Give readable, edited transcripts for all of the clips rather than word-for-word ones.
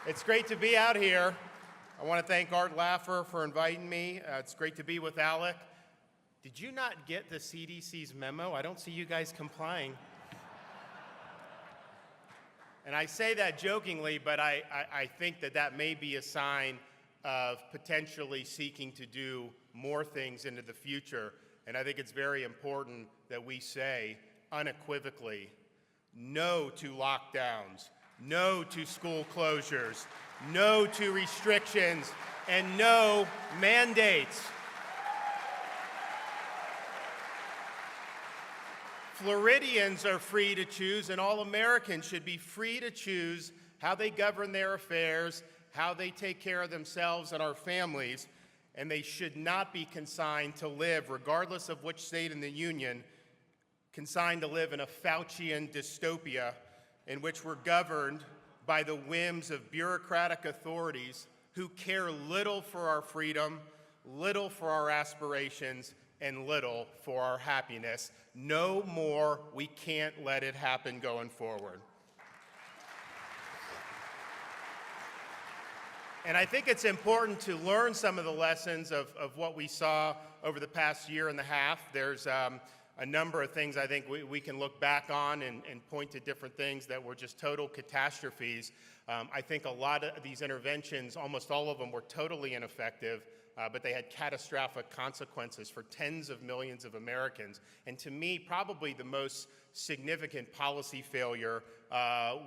It's great to be out here. I want to thank Art Laffer for inviting me. It's great to be with Alec. Did you not get the CDC's memo? I don't see you guys complying. And I say that jokingly, but I think that may be a sign of potentially seeking to do more things into the future. And I think it's very important that we say unequivocally no to lockdowns, no to school closures, no to restrictions, and no mandates. Floridians are free to choose, and all Americans should be free to choose how they govern their affairs, how they take care of themselves and our families, and they should not be consigned to live, regardless of which state in the union, consigned to live in a Faucian dystopia in which we're governed by the whims of bureaucratic authorities who care little for our freedom, little for our aspirations, and little for our happiness. No more. We can't let it happen going forward. And I think it's important to learn some of the lessons of what we saw over the past year and a half. There's a number of things I think we can look back on and point to different things that were just total catastrophes. I think a lot of these interventions, almost all of them, were totally ineffective, but they had catastrophic consequences for tens of millions of Americans. And to me, probably the most significant policy failure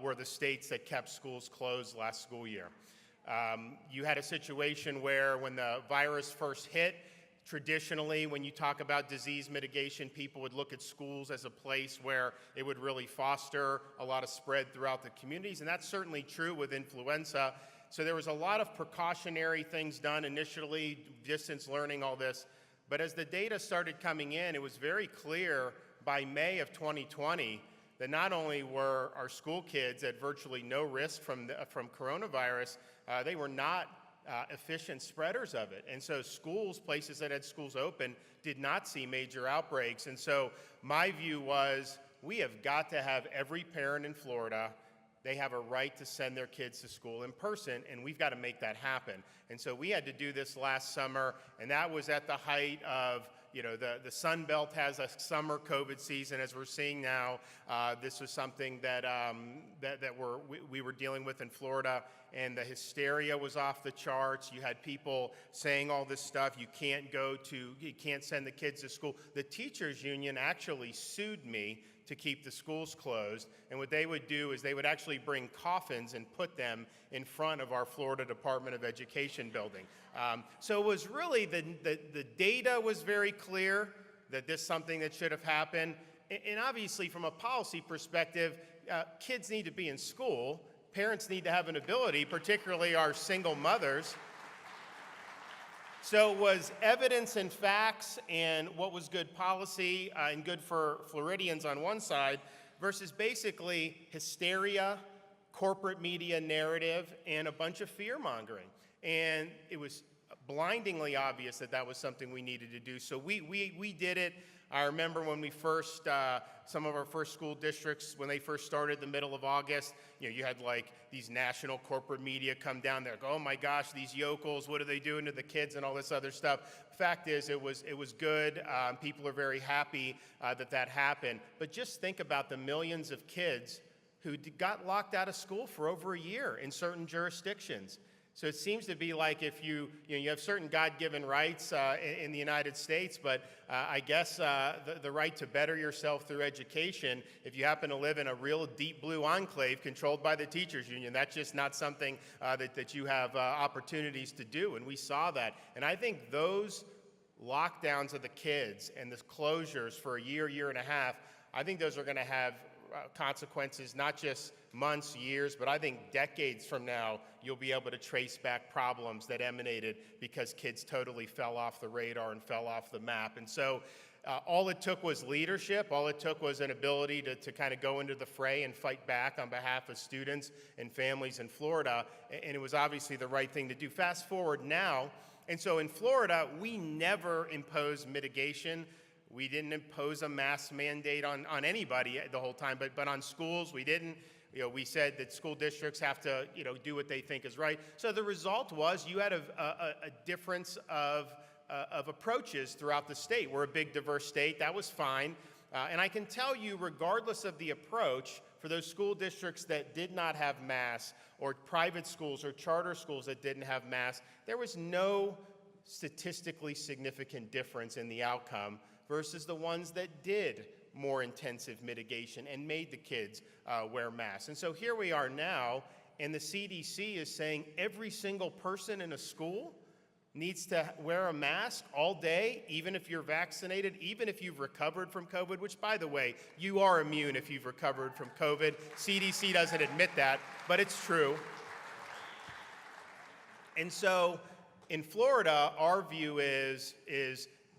were the states that kept schools closed last school year. You had a situation where when the virus first hit, traditionally, when you talk about disease mitigation, people would look at schools as a place where it would really foster a lot of spread throughout the communities, and that's certainly true with influenza. So there was a lot of precautionary things done initially, distance learning, all this. But as the data started coming in, it was very clear by May of 2020 that not only were our school kids at virtually no risk from coronavirus, they were not efficient spreaders of it. And so schools, places that had schools open, did not see major outbreaks. And so my view was, we have got to have every parent in Florida, they have a right to send their kids to school in person, and we've got to make that happen. And so we had to do this last summer, and that was at the height of, the Sun Belt has a summer COVID season, as we're seeing now. This was something that we were dealing with in Florida, and the hysteria was off the charts. You had people saying all this stuff. You can't send the kids to school. The teachers union actually sued me to keep the schools closed, and what they would do is they would actually bring coffins and put them in front of our Florida Department of Education building. So it was really, the data was very clear that this is something that should have happened, and obviously from a policy perspective, kids need to be in school, parents need to have an ability, particularly our single mothers. So it was evidence and facts and what was good policy and good for Floridians on one side versus basically hysteria, corporate media narrative, and a bunch of fear-mongering. And it was blindingly obvious that was something we needed to do. So we did it. I remember when we first, some of our first school districts, when they first started the middle of August, you had like these national corporate media come down there, go, oh my gosh, these yokels, what are they doing to the kids and all this other stuff. Fact is, it was good. People are very happy that happened. But just think about the millions of kids who got locked out of school for over a year in certain jurisdictions. So it seems to be like if you have certain God-given rights in the United States, but I guess the right to better yourself through education, if you happen to live in a real deep blue enclave controlled by the teachers union, that's just not something that you have opportunities to do, and we saw that. And I think those lockdowns of the kids and the closures for a year and a half, I think those are going to have consequences, not just months, years, but I think decades from now, you'll be able to trace back problems that emanated because kids totally fell off the radar and fell off the map. And so all it took was leadership. All it took was an ability to kind of go into the fray and fight back on behalf of students and families in Florida. And it was obviously the right thing to do. Fast forward now, and so in Florida, we never imposed mitigation. We didn't impose a mask mandate on anybody the whole time, but on schools, we didn't. we said that school districts have to, do what they think is right. So the result was you had a difference of approaches throughout the state. We're a big, diverse state. That was fine. And I can tell you, regardless of the approach, for those school districts that did not have masks, or private schools or charter schools that didn't have masks, there was no statistically significant difference in the outcome versus the ones that did more intensive mitigation and made the kids wear masks. And so here we are now, and the CDC is saying every single person in a school needs to wear a mask all day, even if you're vaccinated, even if you've recovered from COVID, which, by the way, you are immune if you've recovered from COVID. CDC doesn't admit that, but it's true. And so in Florida, our view is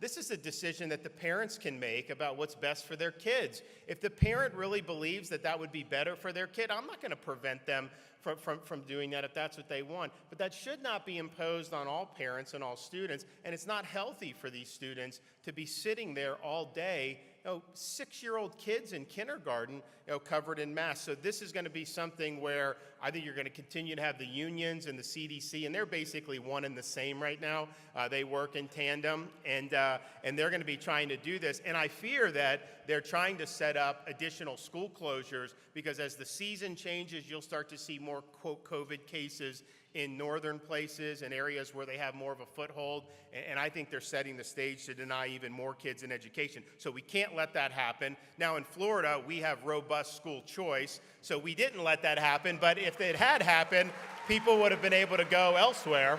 this is a decision that the parents can make about what's best for their kids. If the parent really believes that that would be better for their kid, I'm not going to prevent them from doing that if that's what they want. But that should not be imposed on all parents and all students, and it's not healthy for these students to be sitting there all day, 6-year-old kids in kindergarten, covered in masks. So this is going to be something where I think you're going to continue to have the unions and the CDC, and they're basically one and the same right now. They work in tandem, and they're going to be trying to do this. And I fear that they're trying to set up additional school closures because as the season changes, you'll start to see more, quote, COVID cases in northern places and areas where they have more of a foothold. And I think they're setting the stage to deny even more kids in education. So we can't let that happen. Now in Florida, we have robust school choice, so we didn't let that happen. But if it had happened, people would have been able to go elsewhere.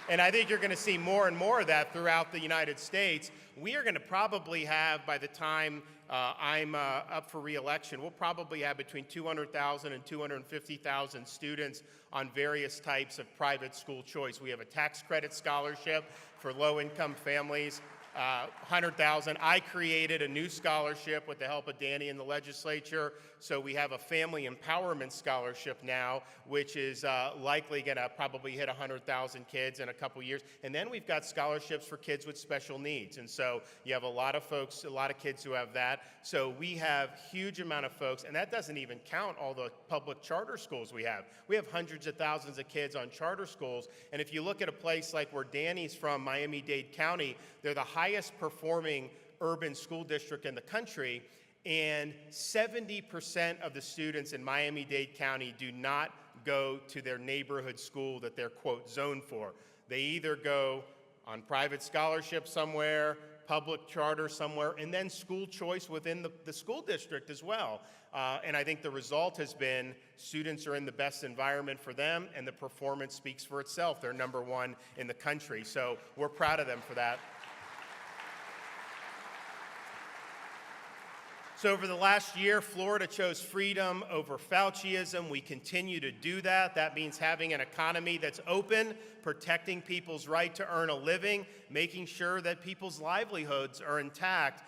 And I think you're going to see more and more of that throughout the United States. We are going to probably have, by the time I'm up for re-election, we'll probably have between 200,000 and 250,000 students on various types of private school choice. We have a tax credit scholarship for low-income families, 100,000. I created a new scholarship with the help of Danny in the legislature. So we have a family empowerment scholarship now, which is likely going to probably hit 100,000 kids in a couple years. And then we've got scholarships for kids with special needs. And so you have a lot of folks, a lot of kids who have that. So we have huge amount of folks, and that doesn't even count all the public charter schools we have. We have hundreds of thousands of kids on charter schools. And if you look at a place like where Danny's from, Miami-Dade County, they're the highest performing urban school district in the country, and 70% of the students in Miami-Dade County do not go to their neighborhood school that they're, quote, zoned for. They either go on private scholarship somewhere, public charter somewhere, and then school choice within the school district as well. And I think the result has been students are in the best environment for them, and the performance speaks for itself. They're number one in the country, so we're proud of them for that. So over the last year, Florida chose freedom over Fauciism. We continue to do that. That means having an economy that's open, protecting people's right to earn a living, making sure that people's livelihoods are intact.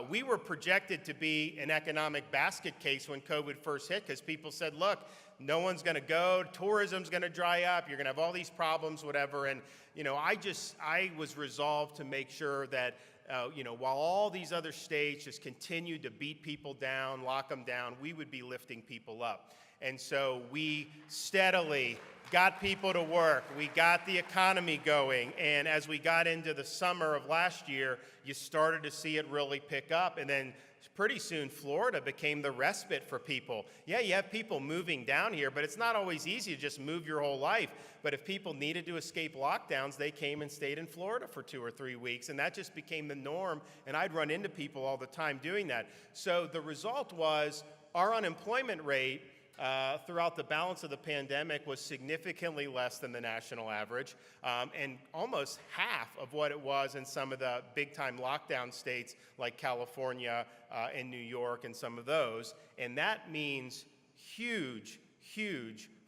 We were projected to be an economic basket case when COVID first hit because people said, look, no one's going to go, tourism's going to dry up, you're going to have all these problems, whatever. And, I was resolved to make sure that while all these other states just continued to beat people down, lock them down, we would be lifting people up. And so we steadily got people to work. We got the economy going. And as we got into the summer of last year, you started to see it really pick up. And then pretty soon, Florida became the respite for people. Yeah, you have people moving down here, but it's not always easy to just move your whole life. But if people needed to escape lockdowns, they came and stayed in Florida for 2 or 3 weeks, and that just became the norm, and I'd run into people all the time doing that. So the result was our unemployment rate throughout the balance of the pandemic was significantly less than the national average, and almost half of what it was in some of the big-time lockdown states like California and New York and some of those. And that means huge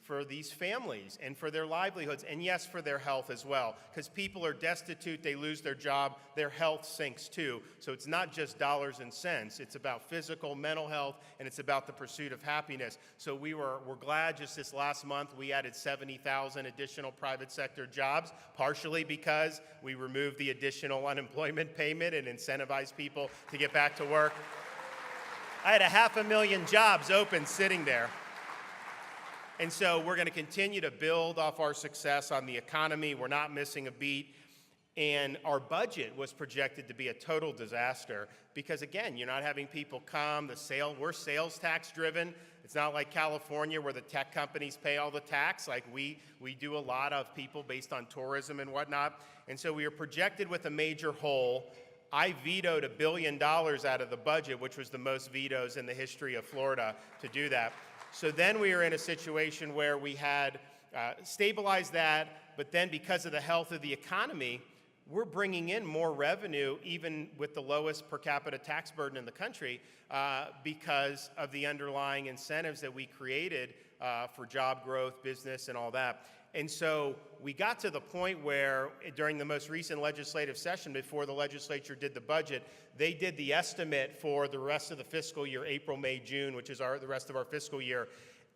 for these families and for their livelihoods, and yes, for their health as well, because people are destitute, they lose their job, their health sinks too. So it's not just dollars and cents, it's about physical, mental health, and it's about the pursuit of happiness. So we're glad just this last month we added 70,000 additional private sector jobs, partially because we removed the additional unemployment payment and incentivized people to get back to work. I had 500,000 jobs open sitting there. And so we're going to continue to build off our success on the economy. We're not missing a beat. And our budget was projected to be a total disaster because, again, you're not having people come. We're sales tax driven. It's not like California where the tech companies pay all the tax. Like we do a lot of people based on tourism and whatnot. And so we were projected with a major hole. I vetoed $1 billion out of the budget, which was the most vetoes in the history of Florida to do that. So then we were in a situation where we had stabilized that, but then because of the health of the economy, we're bringing in more revenue, even with the lowest per capita tax burden in the country, because of the underlying incentives that we created for job growth, business, and all that. And so we got to the point where during the most recent legislative session, before the legislature did the budget, they did the estimate for the rest of the fiscal year, April, May, June, which is the rest of our fiscal year.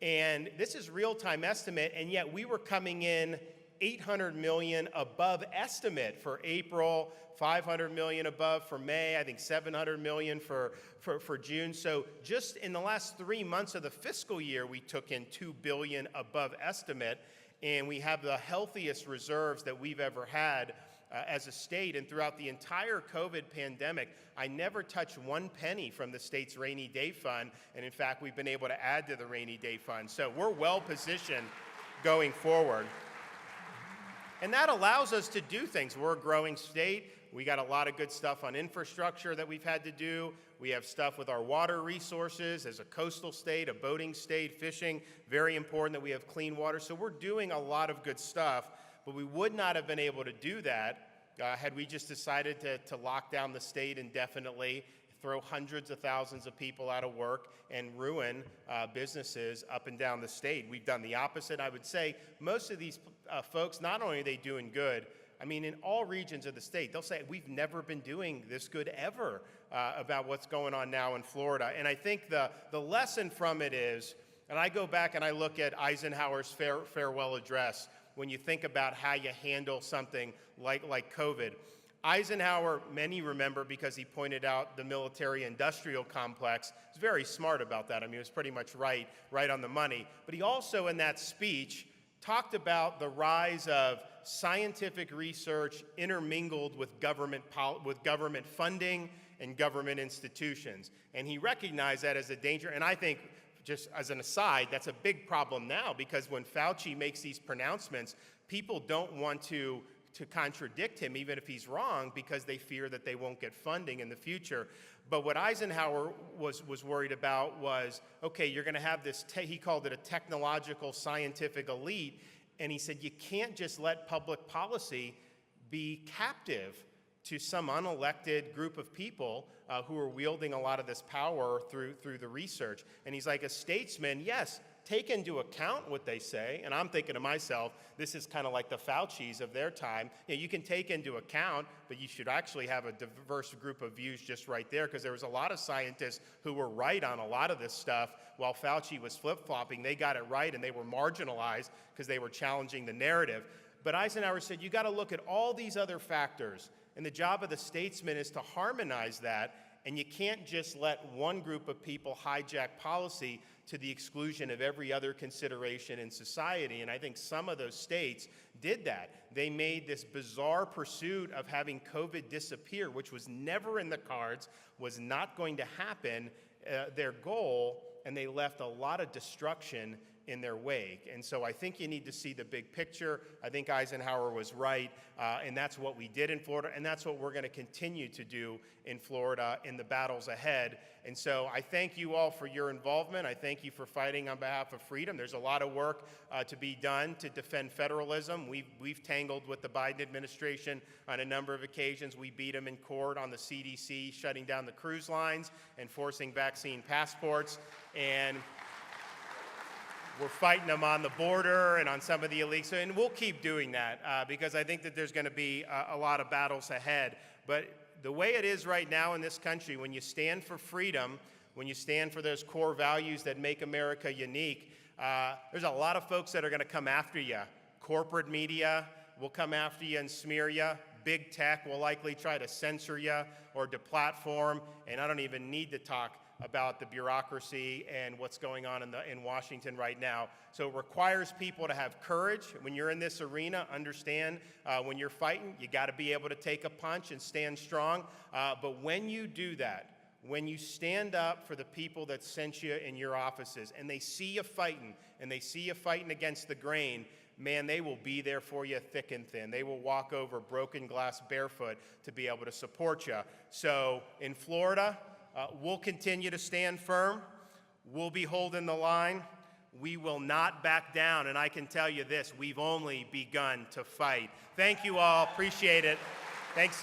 And this is real-time estimate, and yet we were coming in $800 million above estimate for April, $500 million above for May, I think $700 million for June. So just in the last 3 months of the fiscal year, we took in $2 billion above estimate, and we have the healthiest reserves that we've ever had as a state. And throughout the entire COVID pandemic, I never touched one penny from the state's rainy day fund, and in fact, we've been able to add to the rainy day fund. So we're well positioned going forward. And that allows us to do things. We're a growing state. We got a lot of good stuff on infrastructure that we've had to do. We have stuff with our water resources as a coastal state, a boating state, fishing, very important that we have clean water. So we're doing a lot of good stuff, but we would not have been able to do that had we just decided to lock down the state indefinitely, throw hundreds of thousands of people out of work, and ruin businesses up and down the state. We've done the opposite. I would say most of these folks, not only are they doing good, I mean, in all regions of the state, they'll say, we've never been doing this good ever about what's going on now in Florida. And I think the lesson from it is, and I go back and I look at Eisenhower's farewell address, when you think about how you handle something like COVID. Eisenhower, many remember because he pointed out the military-industrial complex. He's very smart about that. I mean, he was pretty much right on the money. But he also, in that speech, talked about the rise of scientific research intermingled with government funding and government institutions. And he recognized that as a danger. And I think, just as an aside, that's a big problem now, because when Fauci makes these pronouncements, people don't want to contradict him, even if he's wrong, because they fear that they won't get funding in the future. But what Eisenhower was worried about was, okay, you're going to have this, he called it a technological scientific elite, and he said you can't just let public policy be captive to some unelected group of people who are wielding a lot of this power through the research. And he's like, a statesman, yes, take into account what they say. And I'm thinking to myself, this is kind of like the Faucis of their time. You know, you can take into account, but you should actually have a diverse group of views just right there, because there was a lot of scientists who were right on a lot of this stuff while Fauci was flip-flopping. They got it right, and they were marginalized because they were challenging the narrative. But Eisenhower said, you got to look at all these other factors, and the job of the statesman is to harmonize that, and you can't just let one group of people hijack policy to the exclusion of every other consideration in society. And I think some of those states did that. They made this bizarre pursuit of having COVID disappear, which was never in the cards, was not going to happen, their goal, and they left a lot of destruction in their wake. And so I think you need to see the big picture. I think Eisenhower was right, and that's what we did in Florida, and that's what we're going to continue to do in Florida in the battles ahead. And so I thank you all for your involvement. I thank you for fighting on behalf of freedom. There's a lot of work to be done to defend federalism. We've tangled with the Biden administration on a number of occasions. We beat them in court on the CDC shutting down the cruise lines and forcing vaccine passports. And we're fighting them on the border and on some of the illegals, and we'll keep doing that because I think that there's going to be a lot of battles ahead. But the way it is right now in this country, when you stand for freedom, when you stand for those core values that make America unique, there's a lot of folks that are going to come after you. Corporate media will come after you and smear you. Big tech will likely try to censor you or deplatform, and I don't even need to talk about the bureaucracy and what's going on in Washington right now. So it requires people to have courage. When you're in this arena, understand when you're fighting, you got to be able to take a punch and stand strong. But when you do that, when you stand up for the people that sent you in your offices and they see you fighting and they see you fighting against the grain, man, they will be there for you thick and thin. They will walk over broken glass barefoot to be able to support you. So in Florida, we'll continue to stand firm. We'll be holding the line. We will not back down. And I can tell you this, we've only begun to fight. Thank you all. Appreciate it. Thanks.